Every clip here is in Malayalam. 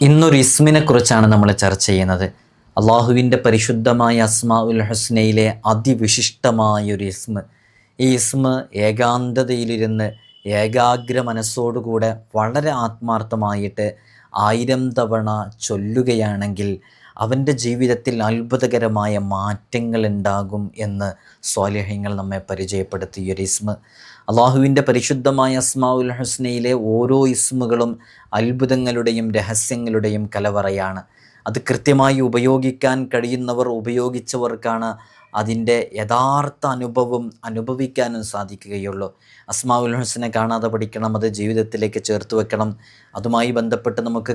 ഇന്നൊരു ഇസ്മിനെ കുറിച്ചാണ് നമ്മൾ ചർച്ച ചെയ്യുന്നത്. അള്ളാഹുവിൻ്റെ പരിശുദ്ധമായ അസ്മാഉൽ ഹുസ്നയിലെ അതിവിശിഷ്ടമായൊരു ഇസ്മ്. ഈ ഇസ്മ് ഏകാന്തതയിലിരുന്ന് ഏകാഗ്ര മനസ്സോടുകൂടെ വളരെ ആത്മാർത്ഥമായിട്ട് 1000 തവണ ചൊല്ലുകയാണെങ്കിൽ അവൻ്റെ ജീവിതത്തിൽ അത്ഭുതകരമായ മാറ്റങ്ങൾ ഉണ്ടാകും എന്ന് സ്വാലിഹ്യങ്ങൾ നമ്മെ പരിചയപ്പെടുത്തിയൊരു ഇസ്മ്. അള്ളാഹുവിൻ്റെ പരിശുദ്ധമായ അസ്മാഉൽ ഹുസ്നയിലെ ഓരോ ഇസ്മുകളും അത്ഭുതങ്ങളുടെയും രഹസ്യങ്ങളുടെയും കലവറയാണ്. അത് കൃത്യമായി ഉപയോഗിക്കാൻ കഴിയുന്നവർ, ഉപയോഗിച്ചവർക്കാണ് അതിൻ്റെ യഥാർത്ഥ അനുഭവം അനുഭവിക്കാനും സാധിക്കുകയുള്ളൂ. അസ്മാഉൽ ഹുസ്ന കാണാതെ പഠിക്കണം, അത് ജീവിതത്തിലേക്ക് ചേർത്ത് വെക്കണം. അതുമായി ബന്ധപ്പെട്ട് നമുക്ക്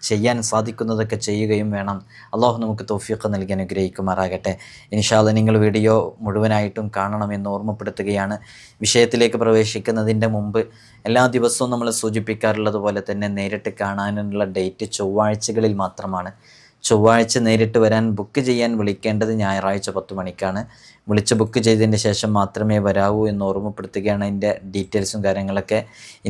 ചെയ്യാൻ സാധിക്കുന്നതൊക്കെ ചെയ്യുകയും വേണം. അള്ളാഹു നമുക്ക് തൗഫീഖ് നൽകി അനുഗ്രഹിക്കുമാറാകട്ടെ. ഇൻഷാ അല്ലാഹ് നിങ്ങൾ വീഡിയോ മുഴുവനായിട്ടും കാണണമെന്ന് ഓർമ്മപ്പെടുത്തുകയാണ്. വിഷയത്തിലേക്ക് പ്രവേശിക്കുന്നതിൻ്റെ മുമ്പ് എല്ലാ ദിവസവും നമ്മൾ സൂചിപ്പിക്കാറുള്ളത് പോലെ തന്നെ നേരിട്ട് കാണാനുള്ള ഡേറ്റ് ചൊവ്വാഴ്ചകളിൽ മാത്രമാണ്. ചൊവ്വാഴ്ച നേരിട്ട് വരാൻ ബുക്ക് ചെയ്യാൻ വിളിക്കേണ്ടത് ഞായറാഴ്ച 10 മണിക്കാണ്. വിളിച്ച് ബുക്ക് ചെയ്തതിന് ശേഷം മാത്രമേ വരാവൂ എന്ന് ഓർമ്മപ്പെടുത്തുകയാണ്. അതിൻ്റെ ഡീറ്റെയിൽസും കാര്യങ്ങളൊക്കെ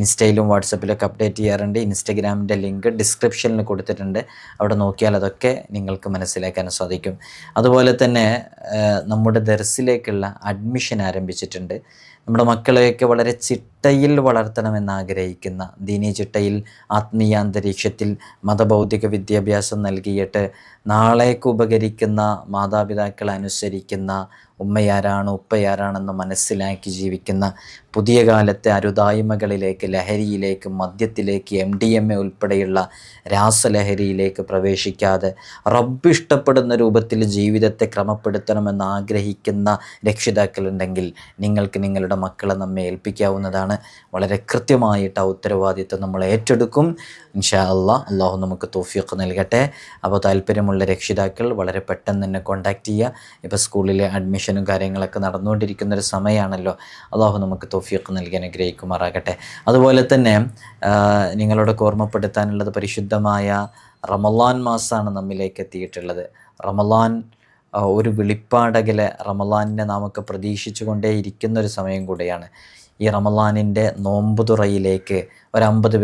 ഇൻസ്റ്റയിലും വാട്സപ്പിലൊക്കെ അപ്ഡേറ്റ് ചെയ്യാറുണ്ട്. ഇൻസ്റ്റഗ്രാമിൻ്റെ ലിങ്ക് ഡിസ്ക്രിപ്ഷനിൽ കൊടുത്തിട്ടുണ്ട്. അവിടെ നോക്കിയാൽ അതൊക്കെ നിങ്ങൾക്ക് മനസ്സിലാക്കാൻ സാധിക്കും. അതുപോലെ തന്നെ നമ്മുടെ ദർസിലേക്കുള്ള അഡ്മിഷൻ ആരംഭിച്ചിട്ടുണ്ട്. നമ്മുടെ മക്കളെയൊക്കെ വളരെ ചിട്ടയിൽ വളർത്തണമെന്ന് ആഗ്രഹിക്കുന്ന, ദീനീ ചിട്ടയിൽ, ആത്മീയ അന്തരീക്ഷത്തിൽ മതബൗദ്ധിക വിദ്യാഭ്യാസം നൽകിയിട്ട് നാളേക്ക് ഉപകരിക്കുന്ന, മാതാപിതാക്കളെ അനുസരിക്കുന്ന, ഉമ്മയാരാണ് ഉപ്പയാരാണെന്ന് മനസ്സിലാക്കി ജീവിക്കുന്ന, പുതിയ കാലത്തെ അരുതായ്മകളിലേക്ക്, ലഹരിയിലേക്ക്, മദ്യത്തിലേക്ക്, MDMA ഉൾപ്പെടെയുള്ള രാസലഹരിയിലേക്ക് പ്രവേശിക്കാതെ റബ്ബ് ഇഷ്ടപ്പെടുന്ന രൂപത്തിൽ ജീവിതത്തെ ക്രമപ്പെടുത്തണമെന്ന് ആഗ്രഹിക്കുന്ന രക്ഷിതാക്കളുണ്ടെങ്കിൽ നിങ്ങൾക്ക് നിങ്ങളുടെ മക്കളെ നമ്മെ ഏൽപ്പിക്കാവുന്നതാണ്. വളരെ കൃത്യമായിട്ട് ആ ഉത്തരവാദിത്വം നമ്മൾ ഏറ്റെടുക്കും ഇൻഷാ അല്ലാഹ്. അള്ളാഹു നമുക്ക് തൗഫീഖ് നൽകട്ടെ. അപ്പോൾ താല്പര്യമുള്ള രക്ഷിതാക്കൾ വളരെ പെട്ടെന്ന് തന്നെ കോൺടാക്റ്റ് ചെയ്യുക. ഇപ്പോൾ സ്കൂളിലെ അഡ്മിഷനും കാര്യങ്ങളൊക്കെ നടന്നുകൊണ്ടിരിക്കുന്നൊരു സമയമാണല്ലോ. അള്ളാഹു നമുക്ക് തൗഫീഖ് നൽകി അനുഗ്രഹിക്കുമാറാകട്ടെ. അതുപോലെ തന്നെ നിങ്ങളോടൊക്കെ ഓർമ്മപ്പെടുത്താനുള്ളത്, പരിശുദ്ധമായ റമളാൻ മാസമാണ് നമ്മിലേക്ക് എത്തിയിട്ടുള്ളത്. റമളാൻ ഒരു വിളിപ്പാടകലെ റമളാനിനെ നാമൊക്കെ പ്രതീക്ഷിച്ചു കൊണ്ടേയിരിക്കുന്ന ഒരു സമയം കൂടെയാണ്. ഈ റമളാനിൻ്റെ നോമ്പുതുറയിലേക്ക് ഒരു 50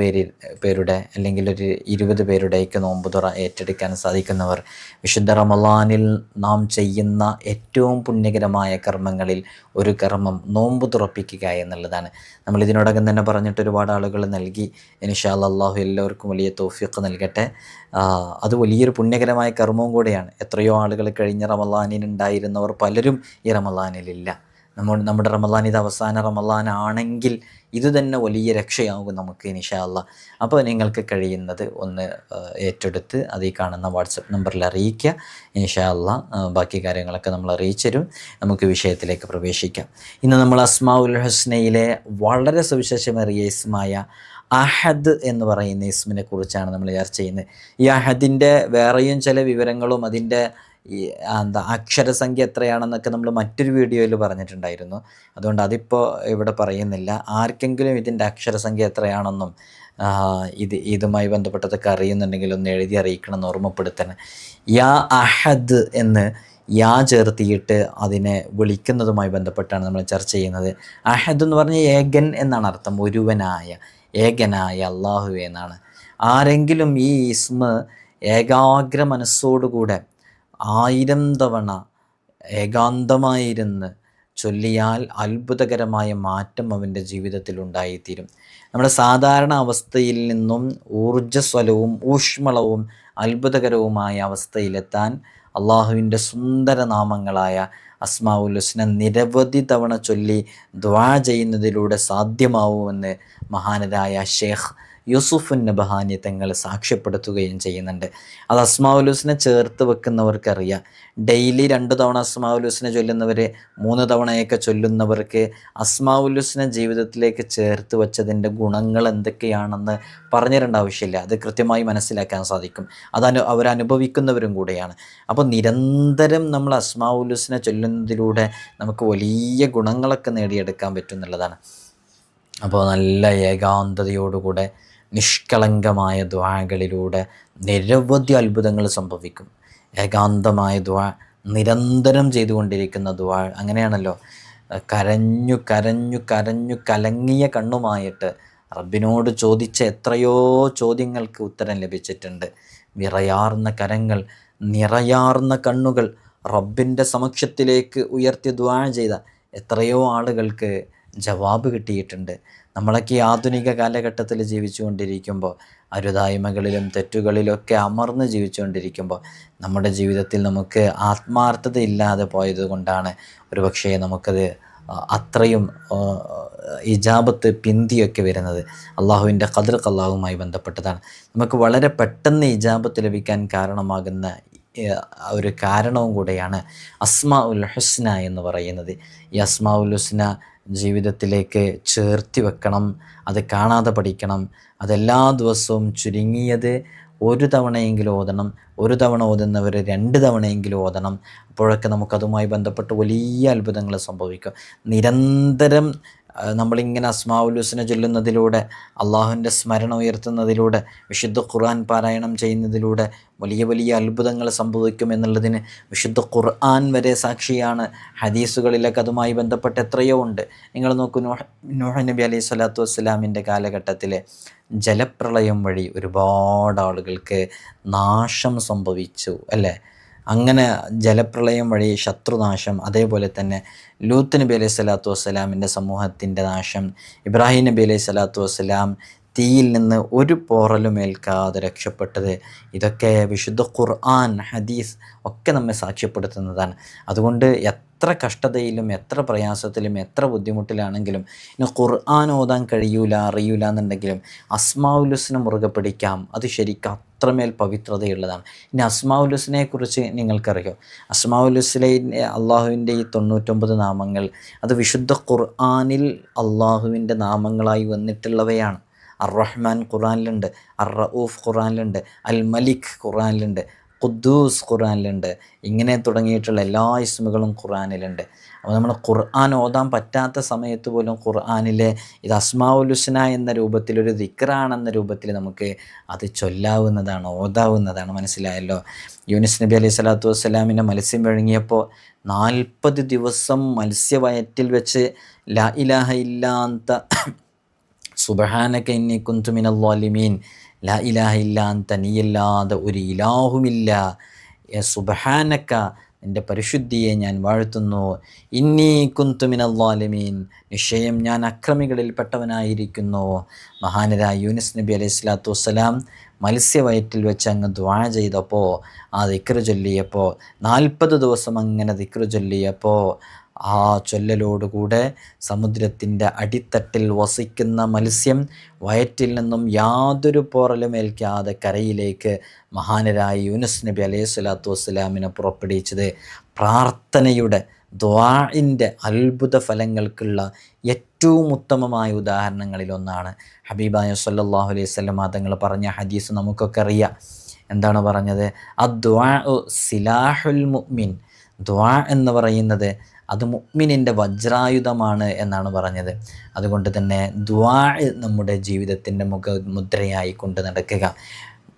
പേരുടെ അല്ലെങ്കിൽ ഒരു 20 പേരുടെയൊക്കെ നോമ്പുതുറ ഏറ്റെടുക്കാൻ സാധിക്കുന്നവർ, വിശുദ്ധ റമളാനിൽ നാം ചെയ്യുന്ന ഏറ്റവും പുണ്യകരമായ കർമ്മങ്ങളിൽ ഒരു കർമ്മം നോമ്പ് തുറപ്പിക്കുക എന്നുള്ളതാണ്. നമ്മൾ ഇതിനോടകം തന്നെ പറഞ്ഞിട്ട് ഒരുപാട് ആളുകൾ നൽകി. ഇൻഷാ അല്ലാഹ് അള്ളാഹു എല്ലാവർക്കും വലിയ തൗഫീഖ് നൽകട്ടെ. അത് വലിയൊരു പുണ്യകരമായ കർമ്മവും കൂടെയാണ്. എത്രയോ ആളുകൾ കഴിഞ്ഞ റമളാനിനുണ്ടായിരുന്നവർ പലരും ഈ റമളാനിലില്ല. നമ്മുടെ റമളാൻ ഇത് അവസാന റമളാൻ ആണെങ്കിൽ ഇത് തന്നെ വലിയ രക്ഷയാകും നമുക്ക് ഇൻഷാ അല്ലാഹ്. അപ്പോൾ നിങ്ങൾക്ക് കഴിയുന്നത് ഒന്ന് ഏറ്റെടുത്ത് അത് ഈ കാണുന്ന വാട്സപ്പ് നമ്പറിൽ അറിയിക്കുക. ഇൻഷാ അല്ലാഹ് ബാക്കി കാര്യങ്ങളൊക്കെ നമ്മൾ അറിയിച്ചു തരും. നമുക്ക് വിഷയത്തിലേക്ക് പ്രവേശിക്കാം. ഇന്ന് നമ്മൾ അസ്മാഉൽ ഹുസ്നയിലെ വളരെ സവിശേഷമേറിയ ഇസ്മായ അഹദ് എന്ന് പറയുന്ന ഇസ്മിനെ കുറിച്ചാണ് നമ്മൾ ചർച്ച ചെയ്യുന്നത്. ഈ അഹദിൻ്റെ വേറെയും ചില വിവരങ്ങളും അതിൻ്റെ അക്ഷരസംഖ്യ എത്രയാണെന്നൊക്കെ നമ്മൾ മറ്റൊരു വീഡിയോയിൽ പറഞ്ഞിട്ടുണ്ടായിരുന്നു. അതുകൊണ്ട് അതിപ്പോൾ ഇവിടെ പറയുന്നില്ല. ആർക്കെങ്കിലും ഇതിൻ്റെ അക്ഷരസംഖ്യ എത്രയാണെന്നും ഇതുമായി ബന്ധപ്പെട്ടതൊക്കെ അറിയുന്നുണ്ടെങ്കിൽ ഒന്ന് എഴുതി അറിയിക്കണം, ഓർമ്മപ്പെടുത്തണം. യാ അഹദ് എന്ന് യാ ചേർത്തിയിട്ട് അതിനെ വിളിക്കുന്നതുമായി ബന്ധപ്പെട്ടാണ് നമ്മൾ ചർച്ച ചെയ്യുന്നത്. അഹദ് എന്ന് പറഞ്ഞാൽ ഏകൻ എന്നാണ് അർത്ഥം. ഒരുവനായ, ഏകനായ അള്ളാഹു എന്നാണ്. ആരെങ്കിലും ഈ ഇസ്മ ഏകാഗ്ര മനസ്സോടുകൂടെ 1000 തവണ ഏകാന്തമായിരുന്ന് ചൊല്ലിയാൽ അത്ഭുതകരമായ മാറ്റം അവൻ്റെ ജീവിതത്തിൽ ഉണ്ടായിത്തീരും. നമ്മുടെ സാധാരണ അവസ്ഥയിൽ നിന്നും ഊർജ്ജസ്വലവും ഊഷ്മളവും അത്ഭുതകരവുമായ അവസ്ഥയിലെത്താൻ അള്ളാഹുവിൻ്റെ സുന്ദര നാമങ്ങളായ അസ്മാഉൽ ഹുസ്ന നിരവധി തവണ ചൊല്ലി ദുആ ചെയ്യുന്നതിലൂടെ സാധ്യമാവുമെന്ന് മഹാനരായ ഷേഖ് യൂസുഫ് നബഹാനി തങ്ങൾ സാക്ഷ്യപ്പെടുത്തുകയും ചെയ്യുന്നുണ്ട്. അത് അസ്മാഉൽ ഹുസ്ന ചേർത്ത് വെക്കുന്നവർക്കറിയാം. ഡെയിലി 2 തവണ അസ്മാഉൽ ഹുസ്ന ചൊല്ലുന്നവർ, 3 തവണയൊക്കെ ചൊല്ലുന്നവർക്ക് അസ്മാഉൽ ഹുസ്ന ജീവിതത്തിലേക്ക് ചേർത്ത് വെച്ചതിൻ്റെ ഗുണങ്ങൾ എന്തൊക്കെയാണെന്ന് പറഞ്ഞിരേണ്ട ആവശ്യമില്ല. അത് കൃത്യമായി മനസ്സിലാക്കാൻ സാധിക്കും. അവരനുഭവിക്കുന്നവരും കൂടെയാണ്. അപ്പോൾ നിരന്തരം നമ്മൾ അസ്മാഉൽ ഹുസ്ന ചൊല്ലുന്നതിലൂടെ നമുക്ക് വലിയ ഗുണങ്ങളൊക്കെ നേടിയെടുക്കാൻ പറ്റും എന്നുള്ളതാണ്. അപ്പോൾ നല്ല ഏകാന്തതയോടുകൂടെ നിഷ്കളങ്കമായ ദുആകളിലൂടെ നിരവധി അത്ഭുതങ്ങൾ സംഭവിക്കും. ഏകാന്തമായ ദുആ, നിരന്തരം ചെയ്തുകൊണ്ടിരിക്കുന്ന ദുആ, അങ്ങനെയാണല്ലോ. കരഞ്ഞു കരഞ്ഞു കരഞ്ഞു കലങ്ങിയ കണ്ണുമായിട്ട് റബ്ബിനോട് ചോദിച്ച എത്രയോ ചോദ്യങ്ങൾക്ക് ഉത്തരം ലഭിച്ചിട്ടുണ്ട്. വിറയാർന്ന കരങ്ങൾ, നിറയാർന്ന കണ്ണുകൾ റബ്ബിൻ്റെ സമക്ഷത്തിലേക്ക് ഉയർത്തി ദുആ ചെയ്ത എത്രയോ ആളുകൾക്ക് ജവാബ് കിട്ടിയിട്ടുണ്ട്. നമ്മളൊക്കെ ഈ ആധുനിക കാലഘട്ടത്തിൽ ജീവിച്ചുകൊണ്ടിരിക്കുമ്പോൾ, അരുതായ്മകളിലും തെറ്റുകളിലൊക്കെ അമർന്ന് ജീവിച്ചുകൊണ്ടിരിക്കുമ്പോൾ, നമ്മുടെ ജീവിതത്തിൽ നമുക്ക് ആത്മാർത്ഥതയില്ലാതെ പോയതുകൊണ്ടാണ് ഒരുപക്ഷേ നമുക്കത് അത്രയും ഇജാബത്ത് പിന്തിയൊക്കെ വരുന്നത്. അള്ളാഹുവിൻ്റെ ഖദർ അള്ളാഹുവുമായി ബന്ധപ്പെട്ടതാണ്. നമുക്ക് വളരെ പെട്ടെന്ന് ഇജാബത്ത് ലഭിക്കാൻ കാരണമാകുന്ന ഒരു കാരണവും കൂടെയാണ് അസ്മാഉൽ ഹുസ്ന എന്ന് പറയുന്നത്. ഈ അസ്മാഉൽ ഹുസ്ന ജീവിതത്തിലേക്ക് ചേർത്തി വെക്കണം, അത് കാണാതെ പഠിക്കണം. അതെല്ലാ ദിവസവും ചുരുങ്ങിയത് ഒരു തവണയെങ്കിലും ഓതണം. ഒരു തവണ ഓതുന്നവർ 2 തവണയെങ്കിലും ഓതണം. അപ്പോഴൊക്കെ നമുക്കതുമായി ബന്ധപ്പെട്ട് വലിയ അത്ഭുതങ്ങൾ സംഭവിക്കും. നിരന്തരം നമ്മളിങ്ങനെ അസ്മാഉൽ ഹുസ്ന ചൊല്ലുന്നതിലൂടെ, അള്ളാഹുവിൻ്റെ സ്മരണ ഉയർത്തുന്നതിലൂടെ, വിശുദ്ധ ഖുർആൻ പാരായണം ചെയ്യുന്നതിലൂടെ വലിയ വലിയ അത്ഭുതങ്ങൾ സംഭവിക്കും എന്നുള്ളതിന് വിശുദ്ധ ഖുർആൻ വരെ സാക്ഷിയാണ്. ഹദീസുകളിലൊക്കെ അതുമായി ബന്ധപ്പെട്ട് എത്രയോ ഉണ്ട്. നിങ്ങൾ നോക്കൂ, നൂഹ് നബി അലൈഹി സ്വലാത്തു വസ്സലാമിൻ്റെ കാലഘട്ടത്തിലെ ജലപ്രളയം വഴി ഒരുപാട് ആളുകൾക്ക് നാശം സംഭവിച്ചു അല്ലേ? അങ്ങനെ ജലപ്രളയം വഴി ശത്രുനാശം, അതേപോലെ തന്നെ ലൂത്ത് നബി അലൈഹി സ്വലാത്തു വസ്സലാമിൻ്റെ സമൂഹത്തിൻ്റെ നാശം, ഇബ്രാഹിം നബി അലൈഹി സ്വലാത്തു വസ്സലാം തീയിൽ നിന്ന് ഒരു പോറലും ഏൽക്കാതെ രക്ഷപ്പെട്ടത്, ഇതൊക്കെ വിശുദ്ധ ഖുർആൻ, ഹദീസ് ഒക്കെ നമ്മെ സാക്ഷ്യപ്പെടുത്തുന്നതാണ്. അതുകൊണ്ട് എത്ര കഷ്ടതയിലും എത്ര പ്രയാസത്തിലും എത്ര ബുദ്ധിമുട്ടിലാണെങ്കിലും ഇനി ഖുർആൻ ഓതാൻ അറിയൂല എന്നുണ്ടെങ്കിലും അസ്മാഉൽ ഹുസ്ന മുറുകെ പിടിക്കാം. അത് ശരിക്കും അത്രമേൽ പവിത്രതയുള്ളതാണ്. ഇനി അസ്മാഉൽ ഹുസ്നയെക്കുറിച്ച് നിങ്ങൾക്കറിയോ? അസ്മാഉൽ ഹുസ്നയിലെ അള്ളാഹുവിൻ്റെ ഈ 99 നാമങ്ങൾ അത് വിശുദ്ധ ഖുർആനിൽ അള്ളാഹുവിൻ്റെ നാമങ്ങളായി വന്നിട്ടുള്ളവയാണ്. അർ-റഹ്മാൻ ഖുർആനിലുണ്ട്, അർ-റഊഫ് ഖുർആനിലുണ്ട്, അൽ മലിക് ഖുർആനിലുണ്ട്, ഖുദ്ദൂസ് ഖുർആനിലുണ്ട്. ഇങ്ങനെ തുടങ്ങിയിട്ടുള്ള എല്ലാ ഇസ്മുകളും ഖുർആനിലുണ്ട്. അപ്പോൾ നമ്മൾ ഖുർആൻ ഓതാൻ പറ്റാത്ത സമയത്ത് പോലും ഖുർആനിലെ ഇത് അസ്മാഉൽ ഹുസ്ന എന്ന രൂപത്തിൽ, ഒരു ദിക്റാണെന്ന രൂപത്തിൽ നമുക്ക് അത് ചൊല്ലാവുന്നതാണ്, ഓതാവുന്നതാണ്. മനസ്സിലായല്ലോ? യൂനുസ് നബി അലൈഹി സ്വലാത്തു വസ്സലാമിനെ മത്സ്യം വിഴുങ്ങിയപ്പോൾ 40 ദിവസം മത്സ്യവയറ്റിൽ വെച്ച് ലാ ഇലാഹ ഇല്ലാ അന്ത സുബ്ഹാനക ഇന്നി കുന്തു മിനൽ ളാലിമീൻ, ലാ ഇലാഹ ഇല്ലാ അന്ത, നീയല്ലാതെ ഒരു ഇലാഹുമില്ല, സുബ്ഹാനക, നിൻ്റെ പരിശുദ്ധിയെ ഞാൻ വാഴ്ത്തുന്നു, ഇന്നി കുന്തു മിനൽ ളാലിമീൻ, നിശ്ചയം ഞാൻ അക്രമികളിൽപ്പെട്ടവനായിരിക്കുന്നു. മഹാനരായ യൂനുസ് നബി അലൈഹി സ്വലാത്തു വസ്സലാം മത്സ്യവയറ്റിൽ വെച്ച് അങ്ങ് ദുആ ചെയ്തപ്പോൾ, ആ ദിക്റ് ചൊല്ലിയപ്പോൾ, 40 ദിവസം അങ്ങനെ ദിക്റ് ചൊല്ലിയപ്പോൾ, ആ ചൊല്ലലോടുകൂടെ സമുദ്രത്തിൻ്റെ അടിത്തട്ടിൽ വസിക്കുന്ന മത്സ്യം വയറ്റിൽ നിന്നും യാതൊരു പോറലും ഏൽക്കാതെ കരയിലേക്ക് മഹാനരായ യൂനുസ് നബി അലൈഹി സ്വലാത്തു വസ്സലാമിനെ പുറപ്പെടുവിച്ചത് പ്രാർത്ഥനയുടെ, ദുആഇൻ്റെ അത്ഭുത ഫലങ്ങൾക്കുള്ള ഏറ്റവും ഉത്തമമായ ഉദാഹരണങ്ങളിലൊന്നാണ്. ഹബീബായ സല്ലല്ലാഹു അലൈഹി വസല്ലം തങ്ങൾ പറഞ്ഞ ഹദീസ് നമുക്കൊക്കെ അറിയാം. എന്താണ് പറഞ്ഞത്? അദ്ദുആഉ സിലാഹുൽ മുഅ്മിൻ, ദുആ എന്ന് പറയുന്നത് അത് മുഅ്മിനിൻ്റെ വജ്രായുധമാണ് എന്നാണ് പറഞ്ഞത്. അതുകൊണ്ട് തന്നെ ദുആ നമ്മുടെ ജീവിതത്തിൻ്റെ മുദ്രയായി കൊണ്ട് നടക്കുക.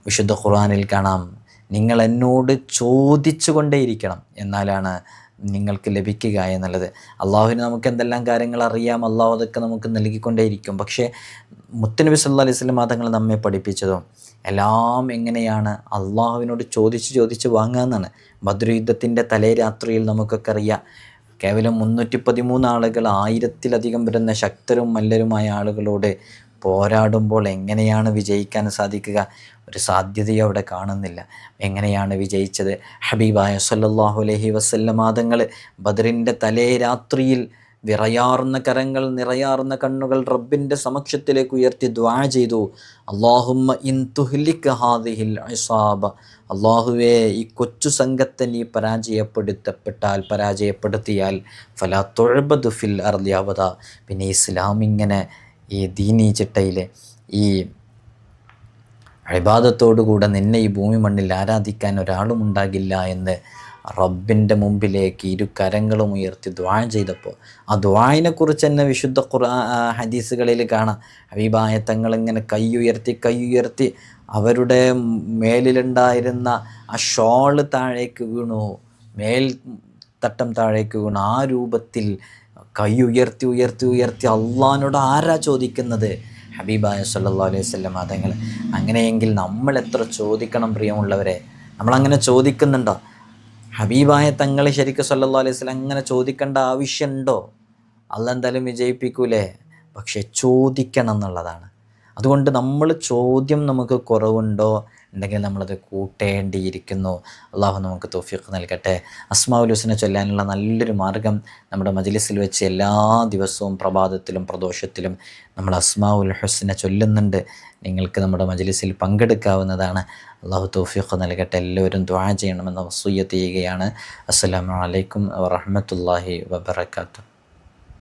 വിശുദ്ധ ഖുർആനിൽ കാണാം, നിങ്ങൾ എന്നോട് ചോദിച്ചു കൊണ്ടേയിരിക്കണം, എന്നാലാണ് നിങ്ങൾക്ക് ലഭിക്കുക എന്നുള്ളത്. അള്ളാഹുവിന് നമുക്ക് എന്തെല്ലാം കാര്യങ്ങൾ അറിയാം, അള്ളാഹു അതൊക്കെ നമുക്ക് നൽകിക്കൊണ്ടേയിരിക്കും. പക്ഷേ മുത്തുനബി സല്ലല്ലാഹു അലൈഹി വസല്ലം തങ്ങൾ നമ്മെ പഠിപ്പിച്ചതും എല്ലാം എങ്ങനെയാണ്? അള്ളാഹുവിനോട് ചോദിച്ച് വാങ്ങാമെന്നാണ്. ബദ്ർ യുദ്ധത്തിൻ്റെ തലേ രാത്രിയിൽ നമുക്കൊക്കെ അറിയാം, കേവലം 313 ആളുകൾ 1000-ലധികം വരുന്ന ശക്തരും മല്ലരുമായ ആളുകളോട് പോരാടുമ്പോൾ എങ്ങനെയാണ് വിജയിക്കാൻ സാധിക്കുക? ഒരു സാധ്യതയും അവിടെ കാണുന്നില്ല. എങ്ങനെയാണ് വിജയിച്ചത്? ഹബീബായ സല്ലല്ലാഹു അലൈഹി വസല്ലം തങ്ങൾ ബദറിൻ്റെ തലേ രാത്രിയിൽ വിറയാർന്ന കരങ്ങൾ, നിറയാർന്ന കണ്ണുകൾ റബ്ബിൻ്റെ സമക്ഷത്തിലേക്ക് ഉയർത്തി ദുആ ചെയ്തു. അല്ലാഹുമ്മ ഇൻ തുഹ്ലിക ഹാദിഹിൽ ഇസാബ, അല്ലാഹുവേ ഈ കൊച്ചു സംഘത്തെ നീ പരാജയപ്പെടുത്തിയാൽ ഫലാ തുഅബദു ഫിൽ അർളി അബദ, പിന്നെ ഇസ്ലാമിങ്ങനെ ഈ ദീനീ ചിട്ടയിൽ ഈ ഇബാദത്തോടുകൂടെ നിന്നെ ഈ ഭൂമി മണ്ണിൽ ആരാധിക്കാൻ ഒരാളും ഉണ്ടാകില്ല എന്ന് റബ്ബിൻ്റെ മുമ്പിലേക്ക് ഇരു കരങ്ങളും ഉയർത്തി ദുആ ചെയ്തപ്പോൾ, ആ ദുആയിനെക്കുറിച്ച് തന്നെ വിശുദ്ധ ഹദീസുകളിൽ കാണാം. ഹബീബായ തങ്ങളിങ്ങനെ കൈയുയർത്തി അവരുടെ മേലിലുണ്ടായിരുന്ന ആ ഷോള് താഴേക്ക് വീണു, മേൽ തട്ടം താഴേക്ക് വീണു. ആ രൂപത്തിൽ കൈ ഉയർത്തി അള്ളാഹിനോട് ആരാ ചോദിക്കുന്നത്? ഹബീബായ സല്ലല്ലാഹു അലൈഹി വസല്ലം തങ്ങൾ. അങ്ങനെയെങ്കിൽ നമ്മൾ എത്ര ചോദിക്കണം പ്രിയമുള്ളവരെ? നമ്മളങ്ങനെ ചോദിക്കുന്നുണ്ടോ? ഹബീബായ തങ്ങൾ ശരിക്കും സല്ലല്ലാഹു അലൈഹി വസല്ലം അങ്ങനെ ചോദിക്കേണ്ട ആവശ്യമുണ്ടോ? അള്ളാഹ് എന്തായാലും വിജയിപ്പിക്കൂലേ? പക്ഷെ ചോദിക്കണം എന്നുള്ളതാണ്. അതുകൊണ്ട് നമ്മൾ ചോദ്യം നമുക്ക് കുറവുണ്ടോ ഉണ്ടെങ്കിൽ നമ്മളത് കൂട്ടേണ്ടിയിരിക്കുന്നു. അള്ളാഹു നമുക്ക് തൗഫീഖ് നൽകട്ടെ. അസ്മാഉൽ ഹുസ്ന ചൊല്ലാനുള്ള നല്ലൊരു മാർഗം നമ്മുടെ മജ്ലിസിൽ വെച്ച് എല്ലാ ദിവസവും പ്രഭാതത്തിലും പ്രദോഷത്തിലും നമ്മൾ അസ്മാഉൽ ഹുസ്ന ചൊല്ലുന്നുണ്ട്. നിങ്ങൾക്ക് നമ്മുടെ മജ്ലിസിൽ പങ്കെടുക്കാവുന്നതാണ്. അള്ളാഹു തൗഫീഖ് നൽകട്ടെ. എല്ലാവരും ദുആ ചെയ്യണമെന്ന് വസിയ്യത്ത് ചെയ്യുകയാണ്. അസ്സലാമു അലൈക്കും വറഹ്മത്തുള്ളാഹി വബറകാതുഹു.